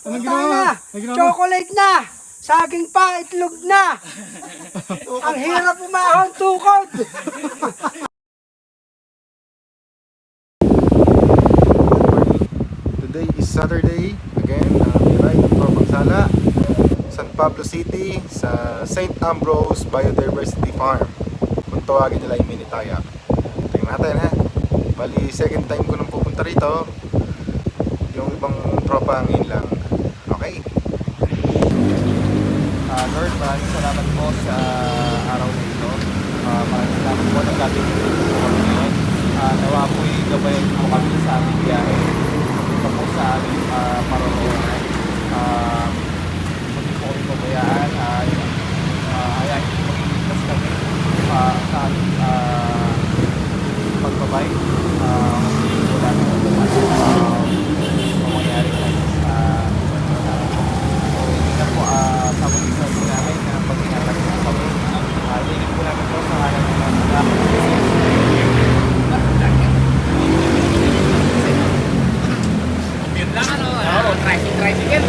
Anong ginawa? Anong ginawa? Chocolate na! Saging pa, itlog na! Ang hirap umahon, tukod! Today is Saturday. Again, we ride from Pagsala, San Pablo City sa St. Ambrose Biodiversity Farm. Kung tawagin nila yung Minitaya. Tingnan natin ha. Bali, second time ko nang pupunta rito. Yung ibang tropa ngayon lang. Okay. Lord, maraming salamat po sa araw na ito. Maraming salamat po na gabi po kami ngayon. Nawa po'y gabayan po kami sa aming biyahe. Ito po sa aming paroroonan. Hindi po kami pabayaan. Ayahin po mag-iligtas kami sa aming pagbabay. Hindi wala na mamangyari kayo. Hindi po sa mga po namin na pag-ingatan po kami. Hingin po namin po sa halang ng mga yun lang ano, tricycle.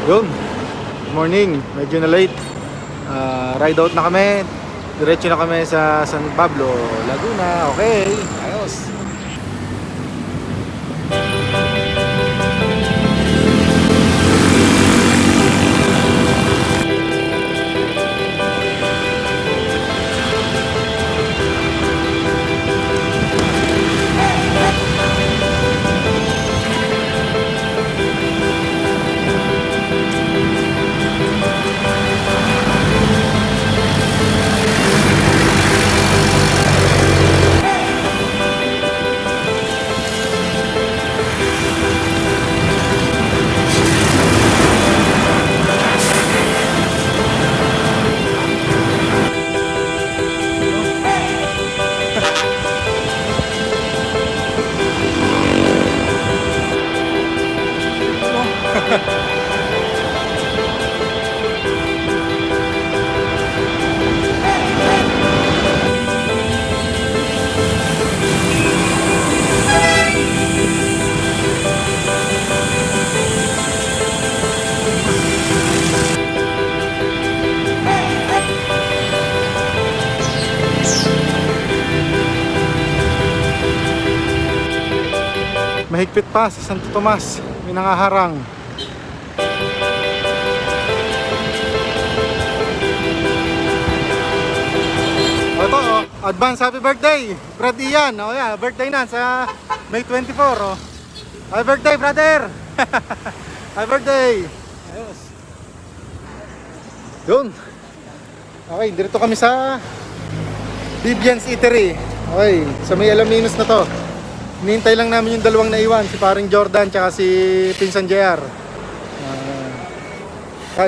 Yun. Good morning. Medyo na late. Ride out na kami. Diretso na kami sa San Pablo, Laguna. Okay. Ayos. Mahigpit pa sa Santo Tomas, may nangaharang. O ito, advance happy birthday, Brad Ian. O yeah, birthday na sa May 24. Oh. Happy birthday, brother. Happy birthday. Ayos. Yun. Okay, dito kami sa Vivian's Eatery. Okay, sa may Alaminos na to. Hinihintay lang namin yung dalawang naiwan, si paring Jordan tsaka si Pinsan JR.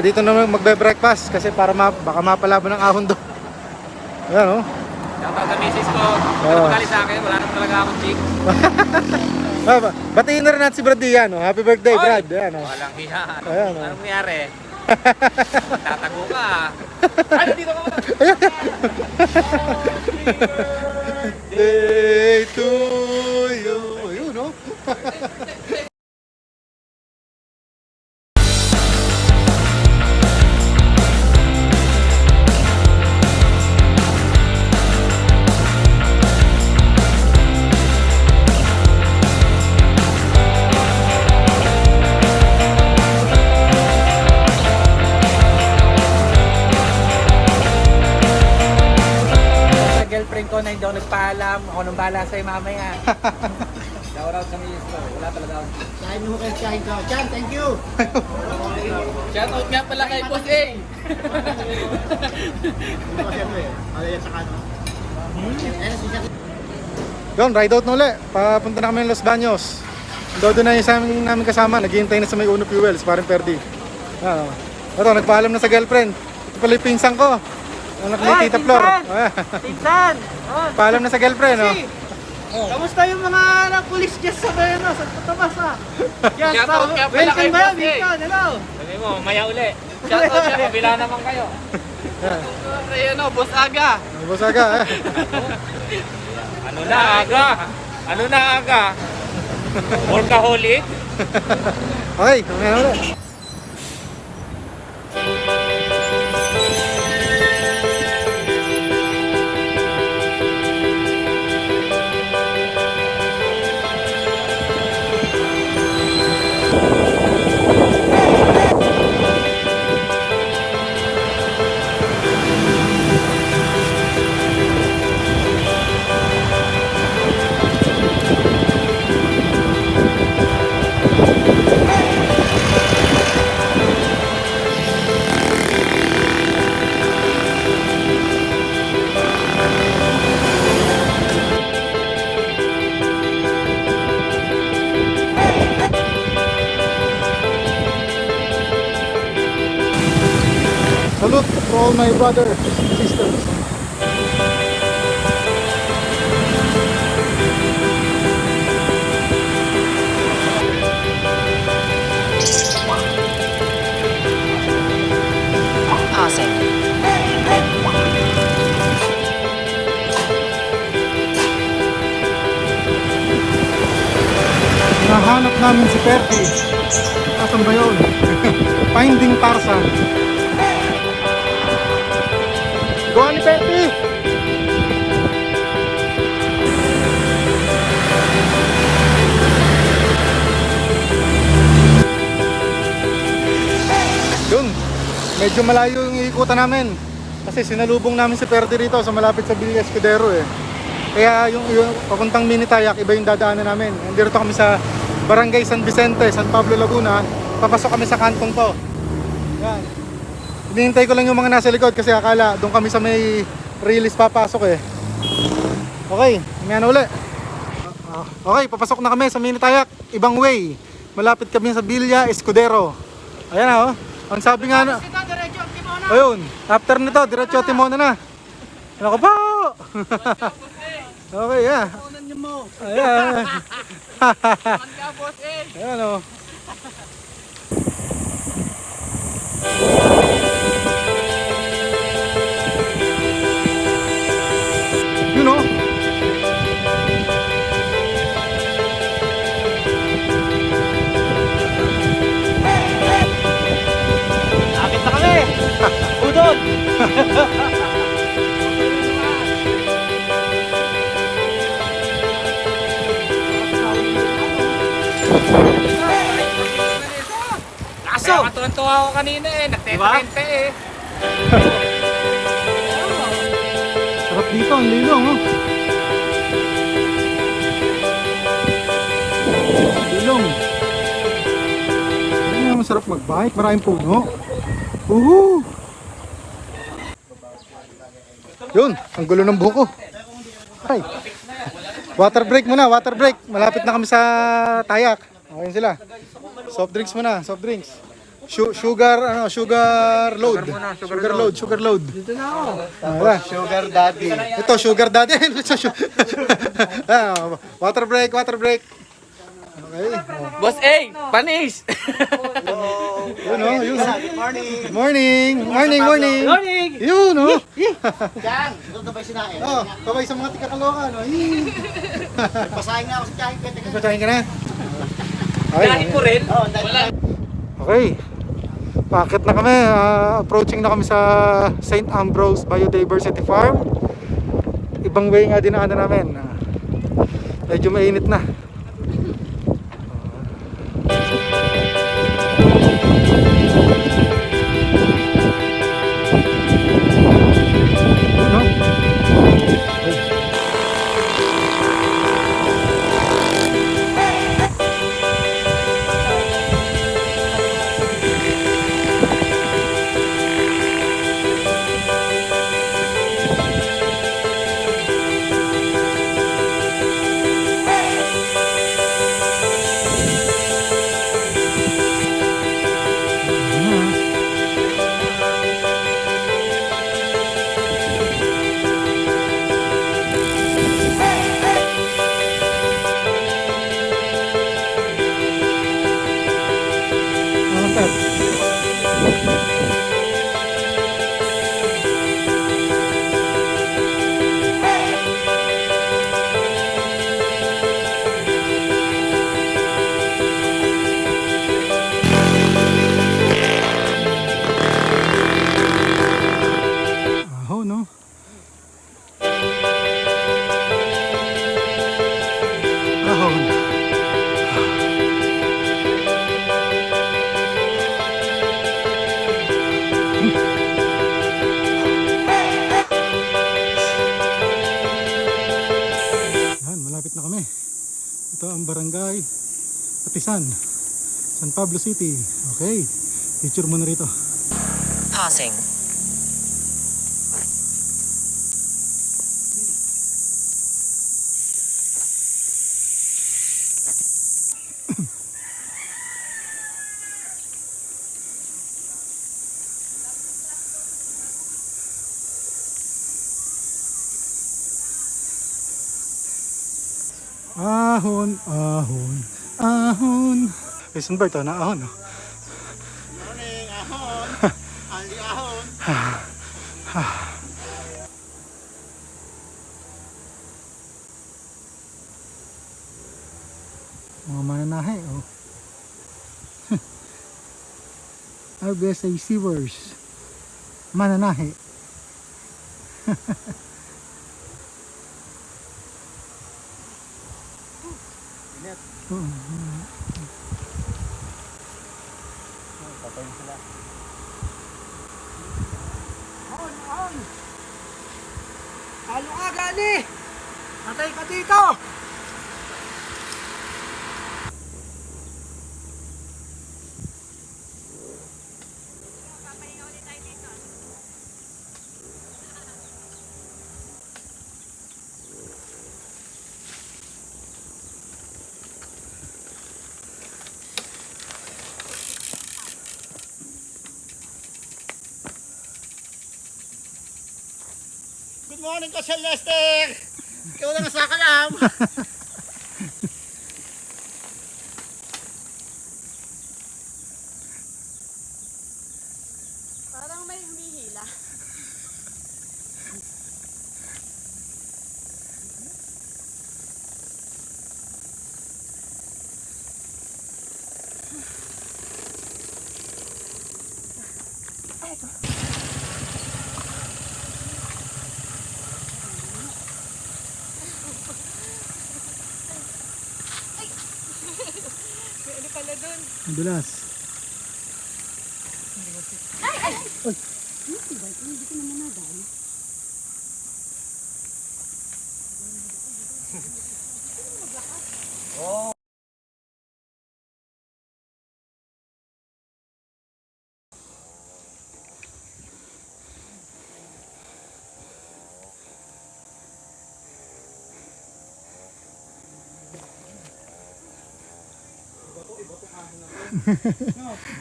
Dito naman magbe-breakfast kasi para baka mapalaban ng ahon doon. Ayan o. Shoutout sa misis ko. Pero magali sa akin, wala naman talaga akong chick. Batiin na rin natin si Brad Ian. Happy birthday, Oy! Brad. Ayan, o. Walang hiya. Ayan, Anong nangyari? Tatago ka. Ay, dito ka ba? Day to you. Ayun, no? Girlfriend ko na hindi ako nagpaalam. Ako nang bahala sa'yo mamaya. Shoutout sa misis ko. Wala talaga ako. Kain mo kayo, kain ka. Chan, thank you! Shoutout nga pala kay Boss A. Yun, ride out na uli. Papunta na kami ng Los Baños. Doon na yung sa amin namin kasama. Naghihintay na sa may Uno Fuels, parang Perdi. Ito, nagpaalam na sa girlfriend. Ito pala yung pinsan ko. Anak ni Tita Flor. Pinsan! Paalam na sa girlfriend, oh. Kamusta yung mga pulis dyan sa Santo Tomas, ha? Yan, Shoutout nga pala kay welcome ba? Boss A. Welcome, hello! Sabi mo, maya uli. Shoutout siya, kabila naman kayo. Kay ano, Boss Aga. Busaga, eh. Ano na aga? Ano na aga? Workaholic? Okay, mamaya na ulit. Salute for all my brothers and sisters. Nahanap namin si Perky. Asan ba yun? Finding Tarzan. Go ni Perky! Yun, medyo malayo yung iikutan namin. Kasi sinalubong namin si Perky rito sa malapit sa Villa Escudero eh. Kaya yung papuntang Minitayak, iba yung dadaanan namin. Nandito kami sa Barangay San Vicente, San Pablo, Laguna. Papasok kami sa kantong to. Yan. Hinihintay ko lang yung mga nasa likod kasi akala doon kami sa may release papasok eh. Okay, may ano uli. Okay, papasok na kami sa Minitayak. Ibang way. Malapit kami sa Villa Escudero. Ayan na oh. Ang sabi nga na... Ayun, after nito, diretso Timona na. Ano ko po? Okay, yeah. Ayan. Ayan o. Yun o. Lapit na kami! Udod! Kaya matuwan-tuwa ako kanina eh, nagtetrente eh. Sarap dito, ang lilong oh. Lilong. Ayan, masarap mag-bike, maraming puno. Woohoo! Yun, ang gulo ng buhok ko. Ay. Water break muna, water break. Malapit na kami sa Tayak. Okay sila. Soft drinks muna, soft drinks. Sugar load. Sugar load. Dito na ako. Sugar daddy. Ito, sugar daddy. Water break, water break. Okay. Boss A, panis! Yun oh, yun. Good morning. Morning, morning, morning. Morning! Yun oh. Yan, ito na ba yung sinain? Oh, kabay sa mga tika-Kalokan. Oh. Pasahin nga ako sa tiyahin pwede ka. Nagpasahin ka na? Okay. Dahil ko rin? Wala. Okay. Paakit na kami. Approaching na kami sa St. Ambrose Biodiversity Farm. Ibang way nga dinaanan namin. Medyo mainit na. Patisan, San Pablo City. Okay, picture muna rito. Pausing. Ahon, ahon, ahon. Eh, saan ba ito? Naahon, oh. Morning, ahon. Ali ahon. Mga mananahe, oh. RBSA Seavers. Mananahe. Patayin sila. Ahon, ahon. Halo ka, gani. Patay ka dito. Good morning ka, Lester. Ikaw lang sa kalam. Parang may humihila. May ano pala dun? Madulas.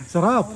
Sarap.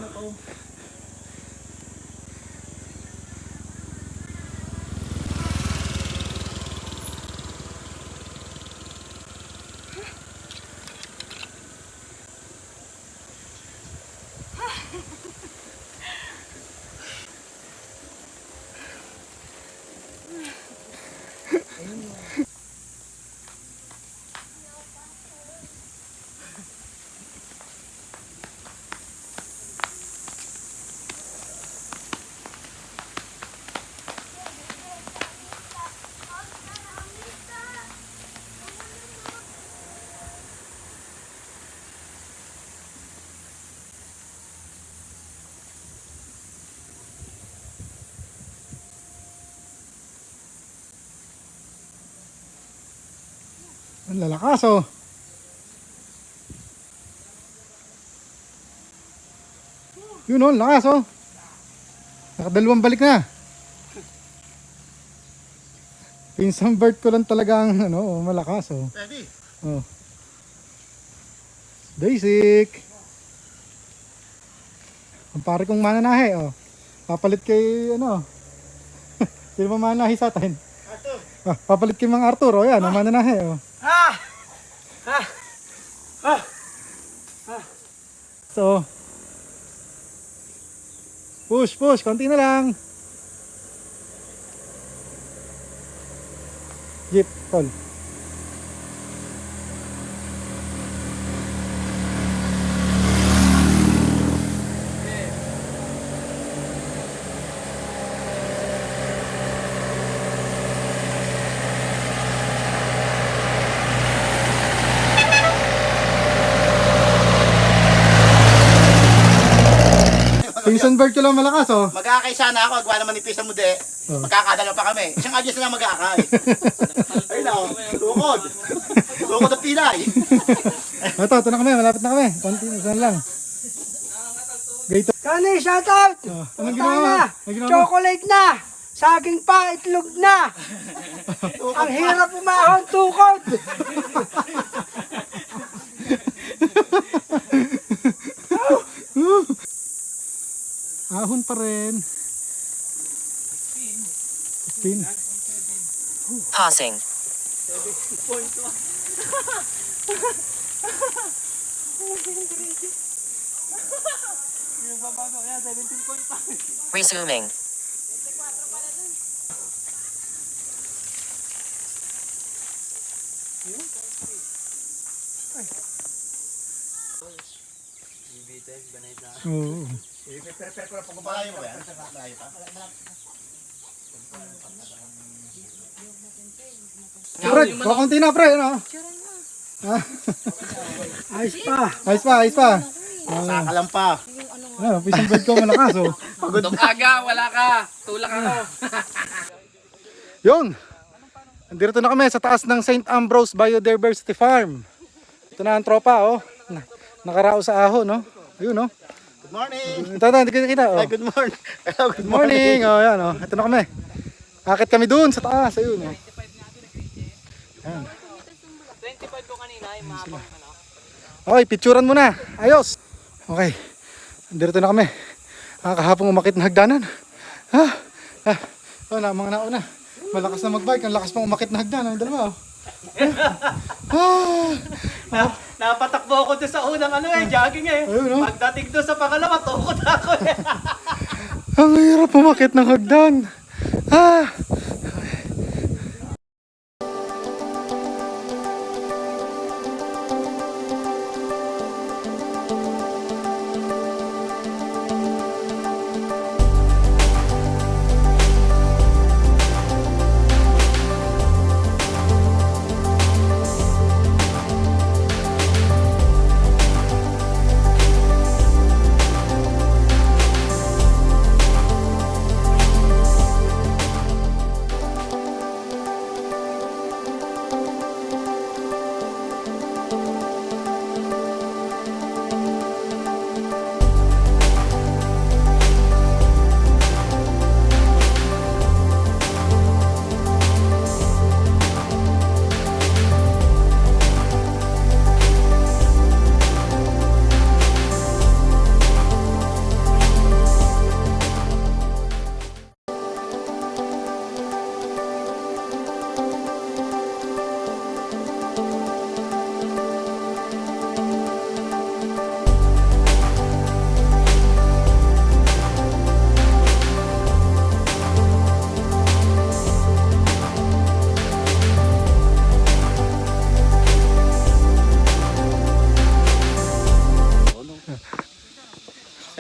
Ang lalakas, oh. Yun, oh, lakas, oh. Nakadalawang balik na. Pinsang bird ko lang talagang, ano, malakas, oh. Ready? Oh. Basic. Ang pare kong mananahe, oh. Papalit kay, ano. Sino ba mananahe sa atin? Ato. Ah, papalit kay Mang Arturo, yan, ang mananahe, oh. Ah! Ah! So, push, konti na lang. Jeep, tol. Pinsan bird ko lang malakas, oh. Mag-aakay sana ako, agwa naman ipisa mo de. Magkakadala pa kami. Isang adyos na lang mag-aakay. Ayun na, lukod. Lukod ang pilay. Ito na kami, malapit na kami. Konti, saan lang. Gayto. Kani, shoutout! Anong ginawa mo? Anong ginawa mo? Chocolate na! Saging pa, itlog na! Ang hirap umahon, tukod! Ahon pa rin. Spin. Passing. Resuming. Oo. Pero pag malayo mo yan, malayo pa. Pre, kukunti na pre, ano? Ayos pa! Ayos pa, ayos pa. Sakalam pa. Ano, pisang bird ko malakas, oh. Nung aga, wala ka! Tulak ako! Yun! Andito na kami sa taas ng St. Ambrose Biodiversity Farm. Ito na ang tropa, oh. Nakarao sa ahon, no? Ayun, no? Good morning. Ito, hindi kita, oh. Ay, good morning. Hello, Good morning! Oh, yan, oh. Ito na kami. Akit kami dun sa taas, ayun, oh. Ayan. 25 ko kanina, yung mga Okay, picturean mo na. Ayos! Okay. Andito na kami. Kahapong umakit na hagdanan. Oh, na, mga nauna. Malakas na magbike. Ang lakas pang umakit na hagdanan. Ang dalawa, oh. Napatakbo ako doon sa unang jogging Ayun, no? Pagdating doon sa pangalawa, tukod ako Ang hirap umakit ng hagdan.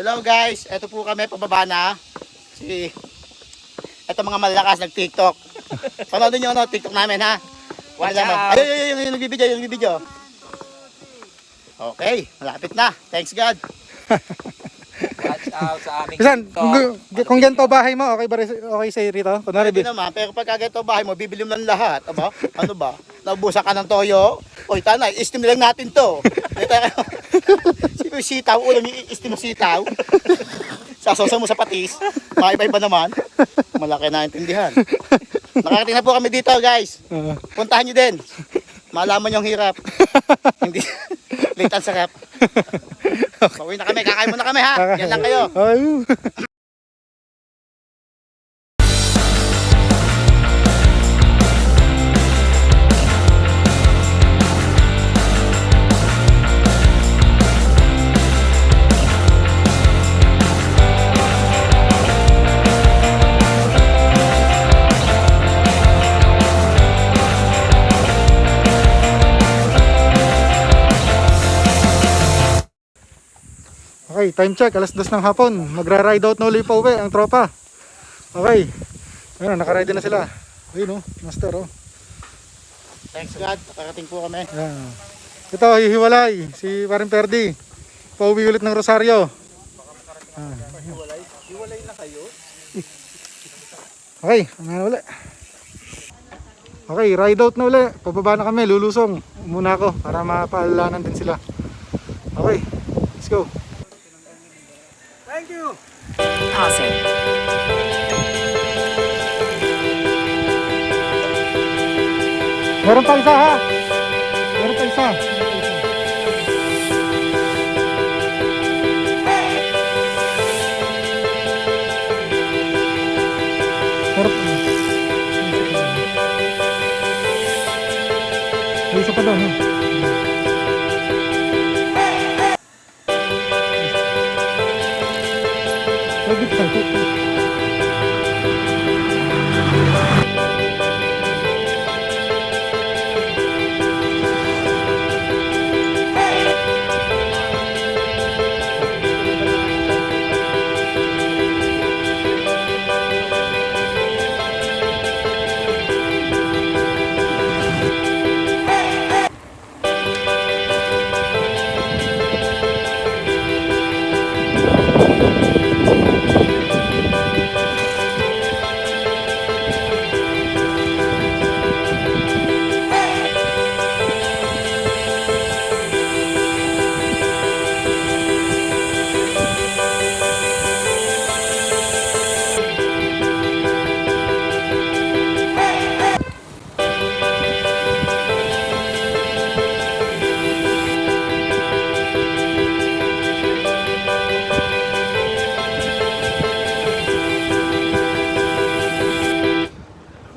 Hello guys, eto po kami pababa na. Eto mga malakas nag-TikTok. Panoodin niyo TikTok namin ha. Watch out. Ay, yung nagbibideo. Okay, malapit na. Thanks God. Watch out sa aming Bisan, kung ganito bahay mo, okay ba okay sa'yo rito? Kunwari, Pwede naman, pero pag kagaya bahay mo, bibili mo ng lahat. Aba? Ano ba? Naubusan ka ng toyo? Oy, tanay, estim lang natin to. Sitaw, ulam yung estim sitaw. Sasosa mo sa patis. Maiba-iba naman. Malaki na intindihan. Nakarating na po kami dito, guys. Puntahan nyo din. Malaman yung hirap. Hindi. Late ang sarap. Pauwi na kami, kakain muna kami ha. Yan lang kayo. Ayun. Okay, time check, alas 2 ng hapon. Magra-ride out na ulit pa uwi ang tropa. Okay. Ayun, naka-ride na sila. Ayun, master, oh. Thanks God, nakarating po kami. Ayan. Ito, hihiwalay. Si Paring Perdi. Pauwi ulit ng Rosario. Hiwalay na kayo? Okay, ano na uli. Okay, ride out na uli. Pababa na kami, lulusong. Muna ako para mapaalanan din sila. Okay, let's go. Thank you! Pausing. Meron pa isa ha. Meron pa isa. Meron pa. May isa pa doon ha. Pwede pa, pwede pa.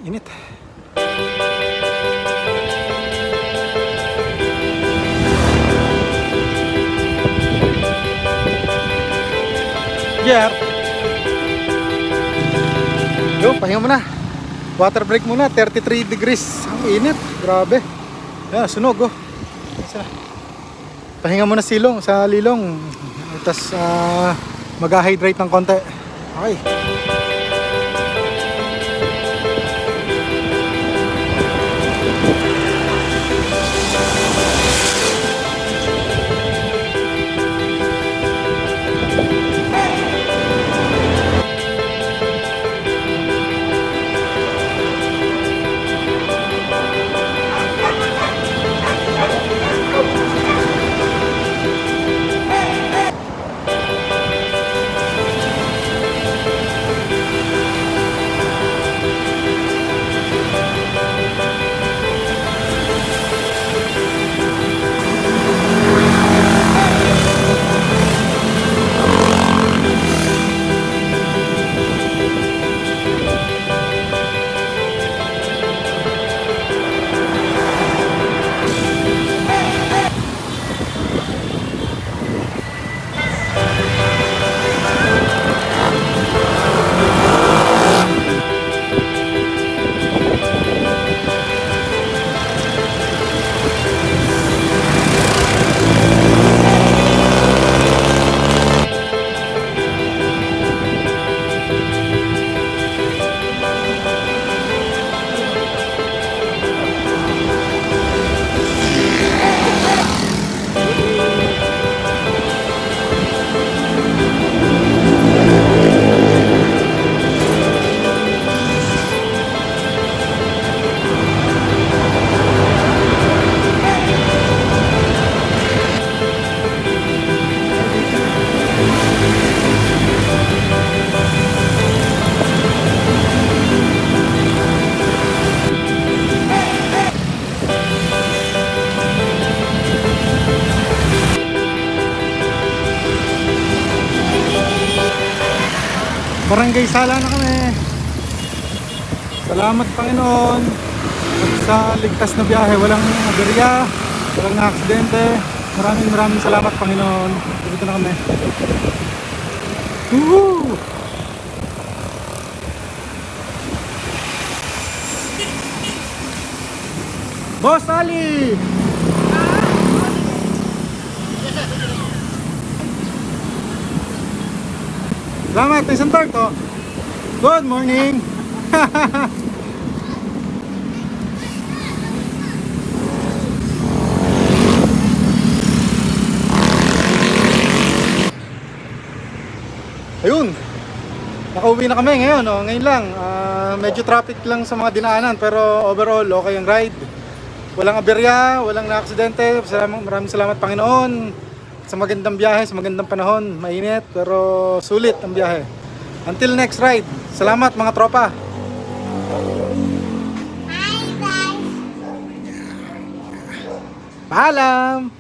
Init. Jer. Yo, pahinga muna. Water break muna, 33 degrees. Ang init, grabe. Yan, sunog oh. Isa. Pahinga muna silong sa lilong. Tapos mag-hydrate ng konti. Okay. Barangay Sala na kami. Salamat Panginoon at sa ligtas na biyahe, walang aberya, walang na-aksidente. Maraming salamat Panginoon. Dito na kami. Woohoo! Boss Ali! Salamat, isang torto. Good morning. Ayun. Nakauwi na kami ngayon, oh. Ngayon lang. Medyo traffic lang sa mga dinaanan, pero overall okay ang ride. Walang aberya, walang na-aksidente. Maraming salamat Panginoon. Sa magandang biyahe, sa magandang panahon. Mainit, pero sulit ang biyahe. Until next ride. Salamat mga tropa. Paalam!